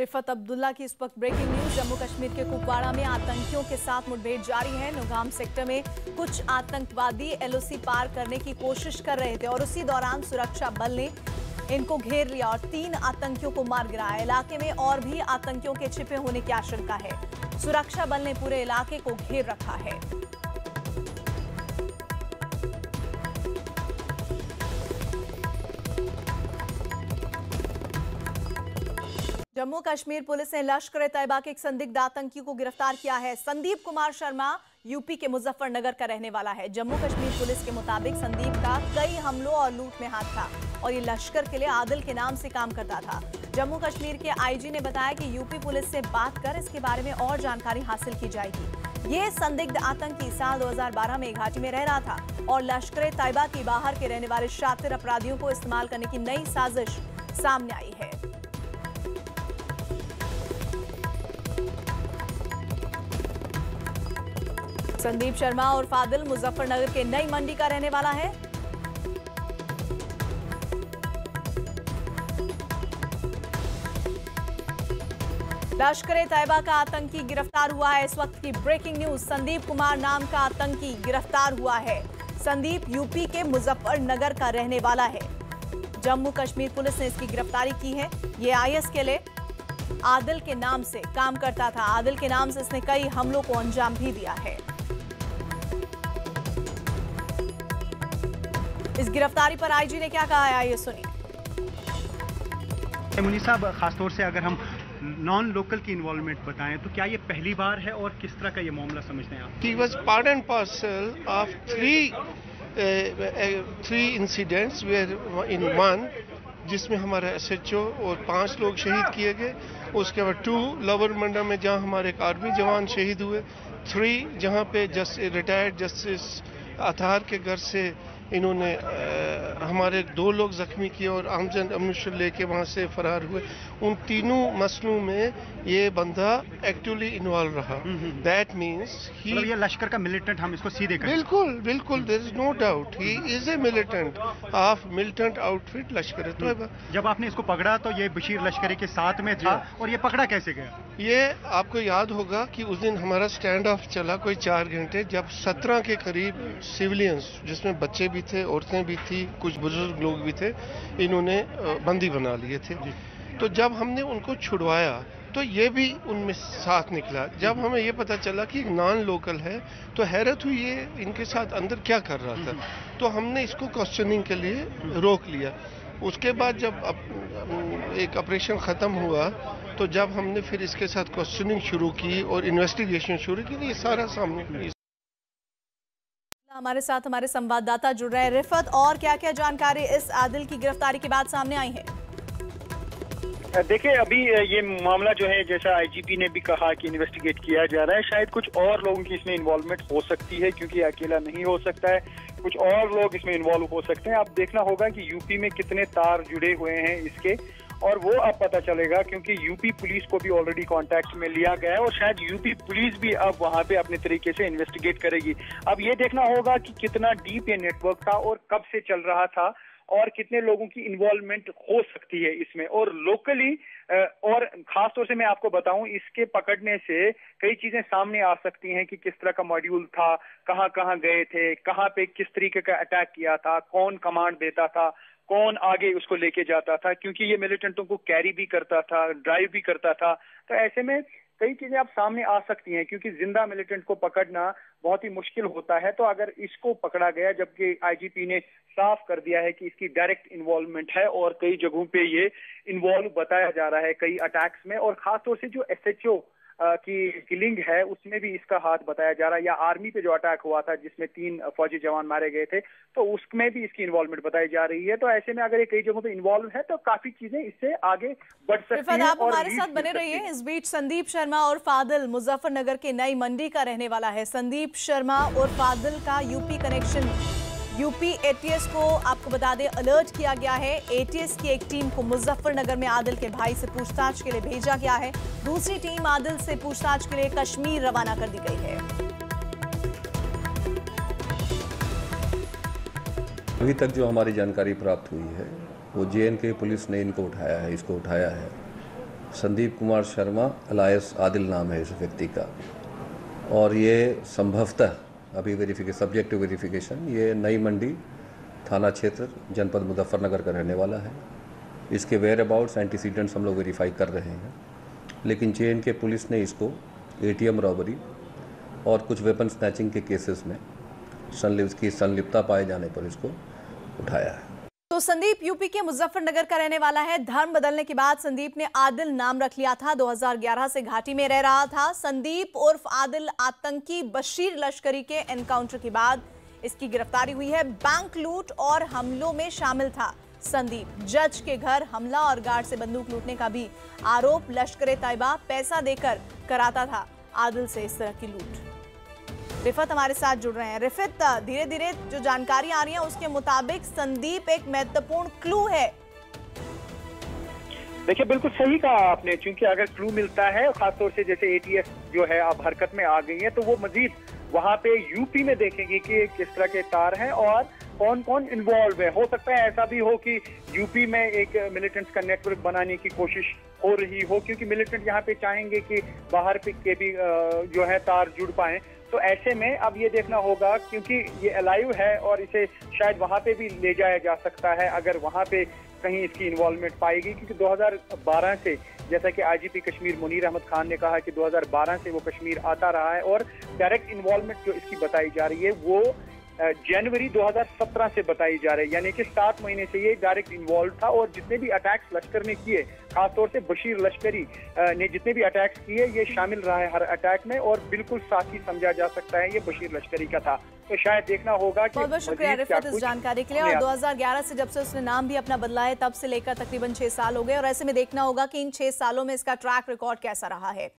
रिफत अब्दुल्ला की इस वक्त ब्रेकिंग न्यूज। जम्मू कश्मीर के कुपवाड़ा में आतंकियों के साथ मुठभेड़ जारी है। नौगाम सेक्टर में कुछ आतंकवादी एलओसी पार करने की कोशिश कर रहे थे और उसी दौरान सुरक्षा बल ने इनको घेर लिया और 3 आतंकियों को मार गिराया। इलाके में और भी आतंकियों के छिपे होने की आशंका है। सुरक्षा बल ने पूरे इलाके को घेर रखा है। जम्मू कश्मीर पुलिस ने लश्कर-ए-तैयबा के एक संदिग्ध आतंकी को गिरफ्तार किया है। संदीप कुमार शर्मा यूपी के मुजफ्फरनगर का रहने वाला है। जम्मू कश्मीर पुलिस के मुताबिक संदीप का कई हमलों और लूट में हाथ था और ये लश्कर के लिए आदिल के नाम से काम करता था। जम्मू कश्मीर के आईजी ने बताया कि यूपी पुलिस से बात कर इसके बारे में और जानकारी हासिल की जाएगी। ये संदिग्ध आतंकी साल 2012 में घाटी में रह रहा था और लश्कर-ए-तैयबा की बाहर के रहने वाले शातिर अपराधियों को इस्तेमाल करने की नई साजिश सामने आई है। संदीप शर्मा और फादिल मुजफ्फरनगर के नई मंडी का रहने वाला है। लश्कर-ए-तैयबा का आतंकी गिरफ्तार हुआ है। इस वक्त की ब्रेकिंग न्यूज। संदीप कुमार नाम का आतंकी गिरफ्तार हुआ है। संदीप यूपी के मुजफ्फरनगर का रहने वाला है। जम्मू कश्मीर पुलिस ने इसकी गिरफ्तारी की है। ये आईएस के लिए आदिल के नाम से काम करता था। आदिल के नाम से इसने कई हमलों को अंजाम भी दिया है। इस गिरफ्तारी पर आईजी ने क्या कहा है, आइए सुनिए। मुनीर साहब, खासतौर से अगर हम नॉन लोकल की इन्वॉल्वमेंट बताएं तो क्या ये पहली बार है और किस तरह का ये मामला समझते हैं आप? He was part and parcel of three incidents where in one जिसमें हमारा एसएचओ और 5 लोग शहीद किए गए। उसके बाद 2 लवर मंडा में जहां हमारे एक आर्मी जवान शहीद हुए। 3 जहां पे रिटायर्ड जस्टिस अतार के घर से इन्होंने हमारे 2 लोग जख्मी किए और आमजन अम्नुशर लेके वहां से फरार हुए। उन तीनों मसलों में ये बंदा एक्टिवली इन्वॉल्व रहा। दैट मीन्स ये लश्कर का मिलिटेंट, हम इसको सीधे करें। बिल्कुल बिल्कुल, there is no doubt he is a militant of militant outfit Lashkar-e-Taiba. जब आपने इसको पकड़ा तो ये बशीर लश्करी के साथ में था और ये पकड़ा कैसे गया? ये आपको याद होगा कि उस दिन हमारा स्टैंड ऑफ चला कोई 4 घंटे, जब 17 के करीब सिविलियंस जिसमें बच्चे भी थे, औरतें भी थी, कुछ बुजुर्ग लोग भी थे, इन्होंने बंदी बना लिए थे। तो जब हमने उनको छुड़वाया तो ये भी उनमें साथ निकला। जब हमें ये पता चला कि नॉन लोकल है तो हैरत हुई ये इनके साथ अंदर क्या कर रहा था। तो हमने इसको क्वेश्चनिंग के लिए रोक लिया। उसके बाद जब एक ऑपरेशन ख़त्म हुआ तो जब हमने फिर इसके साथ क्वेश्चनिंग शुरू की और इन्वेस्टिगेशन शुरू की तो ये सारा सामने। हमारे साथ हमारे संवाददाता जुड़ रहे हैं रिफत, और क्या क्या जानकारी इस आदिल की गिरफ्तारी के बाद सामने आई है? देखिए, अभी ये मामला जो है, जैसा आईजीपी ने भी कहा कि इन्वेस्टिगेट किया जा रहा है। शायद कुछ और लोगों की इसमें इन्वॉल्वमेंट हो सकती है क्योंकि अकेला नहीं हो सकता है, कुछ और लोग इसमें इन्वॉल्व हो सकते हैं। अब देखना होगा कि यूपी में कितने तार जुड़े हुए हैं इसके, और वो अब पता चलेगा क्योंकि यूपी पुलिस को भी ऑलरेडी कांटेक्ट में लिया गया है और शायद यूपी पुलिस भी अब वहां पे अपने तरीके से इन्वेस्टिगेट करेगी। अब ये देखना होगा कि कितना डीप ये नेटवर्क था और कब से चल रहा था और कितने लोगों की इन्वॉल्वमेंट हो सकती है इसमें। और लोकली और खासतौर से मैं आपको बताऊं, इसके पकड़ने से कई चीजें सामने आ सकती हैं कि किस तरह का मॉड्यूल था, कहां कहां गए थे, कहां पे किस तरीके का अटैक किया था, कौन कमांड देता था, कौन आगे उसको लेके जाता था, क्योंकि ये मिलिटेंटों को कैरी भी करता था, ड्राइव भी करता था। तो ऐसे में कई चीजें अब सामने आ सकती हैं क्योंकि जिंदा मिलिटेंट को पकड़ना बहुत ही मुश्किल होता है। तो अगर इसको पकड़ा गया, जबकि आईजीपी ने साफ कर दिया है कि इसकी डायरेक्ट इन्वॉल्वमेंट है और कई जगहों पे ये इन्वॉल्व बताया जा रहा है कई अटैक्स में, और खासतौर से जो एसएचओ की किलिंग है उसमें भी इसका हाथ बताया जा रहा है, या आर्मी पे जो अटैक हुआ था जिसमें 3 फौजी जवान मारे गए थे तो उसमें भी इसकी इन्वॉल्वमेंट बताई जा रही है। तो ऐसे में अगर ये कई जगहों पे इन्वॉल्व है तो काफी चीजें इससे आगे बढ़ सकती हैं। आप हमारे साथ बने रहिए। इस बीच संदीप शर्मा और फादिल मुजफ्फरनगर के नई मंडी का रहने वाला है। संदीप शर्मा और फादिल का यूपी कनेक्शन, यूपी एटीएस को आपको बता दें अलर्ट किया गया है। एटीएस की एक टीम को मुजफ्फरनगर में आदिल के भाई से पूछताछ के लिए भेजा गया है। दूसरी टीम आदिल से पूछताछ के लिए कश्मीर रवाना कर दी गई है। अभी तक जो हमारी जानकारी प्राप्त हुई है वो जेएनके पुलिस ने इनको उठाया है, इसको उठाया है संदीप कुमार शर्मा अलायस आदिल नाम है इस व्यक्ति का, और ये संभवतः अभी सब्जेक्ट टू वेरिफिकेशन ये नई मंडी थाना क्षेत्र जनपद मुजफ्फरनगर का रहने वाला है। इसके वेयर अबाउट्स एंटीसीडेंट्स हम लोग वेरीफाई कर रहे हैं, लेकिन जे.एंड.के पुलिस ने इसको एटीएम रॉबरी और कुछ वेपन स्नैचिंग के केसेस में संलिप्तता पाए जाने पर इसको उठाया है। तो संदीप यूपी के मुजफ्फरनगर का रहने वाला है। धर्म बदलने के बाद संदीप ने आदिल नाम रख लिया था। 2011 से घाटी में रह रहा था। संदीप उर्फ आदिल आतंकी बशीर लश्करी के एनकाउंटर के बाद इसकी गिरफ्तारी हुई है। बैंक लूट और हमलों में शामिल था संदीप। जज के घर हमला और गार्ड से बंदूक लूटने का भी आरोप। लश्कर-ए-तैयबा पैसा देकर कराता था आदिल से इस तरह की लूट। रिफत हमारे साथ जुड़ रहे हैं। रिफत, धीरे धीरे जो जानकारी आ रही है उसके मुताबिक संदीप एक महत्वपूर्ण क्लू है। देखिए, बिल्कुल सही कहा आपने, क्योंकि अगर क्लू मिलता है, खासतौर से जैसे एटीएस जो है अब हरकत में आ गई है, तो वो मजीद वहां पे यूपी में देखेंगे कि किस तरह के तार हैं और कौन कौन इन्वॉल्व है। हो सकता है ऐसा भी हो कि यूपी में एक मिलिटेंट्स का नेटवर्क बनाने की कोशिश हो रही हो, क्योंकि मिलिटेंट यहाँ पे चाहेंगे कि बाहर के भी जो है तार जुड़ पाए। तो ऐसे में अब ये देखना होगा, क्योंकि ये अलाइव है और इसे शायद वहां पे भी ले जाया जा सकता है अगर वहां पे कहीं इसकी इन्वॉल्वमेंट पाएगी। क्योंकि 2012 से, जैसा कि आईजीपी कश्मीर मुनीर अहमद खान ने कहा कि 2012 से वो कश्मीर आता रहा है, और डायरेक्ट इन्वॉल्वमेंट जो इसकी बताई जा रही है वो जनवरी 2017 से बताई जा रही है, यानी कि 7 महीने से ये डायरेक्ट इन्वॉल्व था। और जितने भी अटैक्स लश्कर ने किए, खासतौर से बशीर लश्करी ने जितने भी अटैक्स किए, ये शामिल रहा है हर अटैक में, और बिल्कुल साथी समझा जा सकता है ये बशीर लश्करी का था। तो शायद देखना होगा कि बहुत बहुत शुक्रिया रिफत इस जानकारी के लिए। और 2011 से जब से उसने नाम भी अपना बदला है, तब से लेकर तकरीबन 6 साल हो गए, और ऐसे में देखना होगा कि इन 6 सालों में इसका ट्रैक रिकॉर्ड कैसा रहा है।